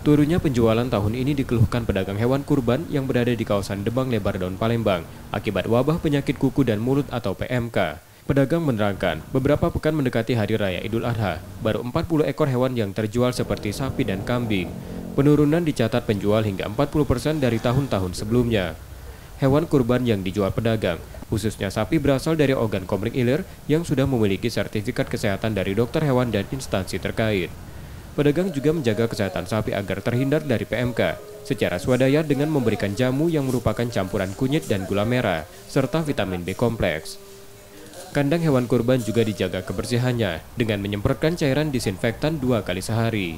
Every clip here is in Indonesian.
Turunnya penjualan tahun ini dikeluhkan pedagang hewan kurban yang berada di kawasan Debang Lebar Daun Palembang akibat wabah penyakit kuku dan mulut atau PMK. Pedagang menerangkan, beberapa pekan mendekati Hari Raya Idul Adha, baru 40 ekor hewan yang terjual seperti sapi dan kambing. Penurunan dicatat penjual hingga 40% dari tahun-tahun sebelumnya. Hewan kurban yang dijual pedagang, khususnya sapi, berasal dari organ komering ilir yang sudah memiliki sertifikat kesehatan dari dokter hewan dan instansi terkait. Pedagang juga menjaga kesehatan sapi agar terhindar dari PMK secara swadaya dengan memberikan jamu yang merupakan campuran kunyit dan gula merah, serta vitamin B kompleks. Kandang hewan kurban juga dijaga kebersihannya dengan menyemprotkan cairan disinfektan 2 kali sehari.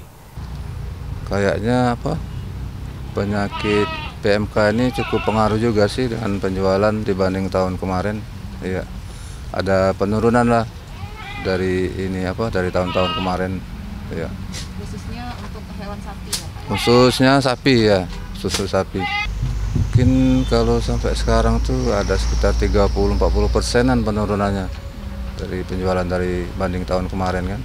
Kayaknya penyakit PMK ini cukup pengaruh juga sih dengan penjualan dibanding tahun kemarin. Iya, ada penurunan lah dari dari tahun-tahun kemarin. Ya. Khususnya untuk hewan sapi ya Pak? Khususnya sapi ya, susu sapi. Mungkin kalau sampai sekarang tuh ada sekitar 30-40%-an penurunannya dari penjualan dari banding tahun kemarin kan.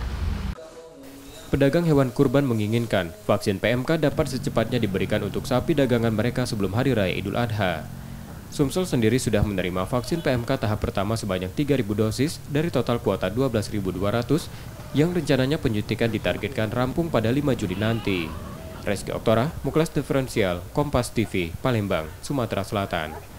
Pedagang hewan kurban menginginkan vaksin PMK dapat secepatnya diberikan untuk sapi dagangan mereka sebelum Hari Raya Idul Adha. Sumsel sendiri sudah menerima vaksin PMK tahap pertama sebanyak 3.000 dosis dari total kuota 12.200 yang rencananya penyuntikan ditargetkan rampung pada 5 Juli nanti. Reski Oktora, Muklas Diferensial, Kompas TV, Palembang, Sumatera Selatan.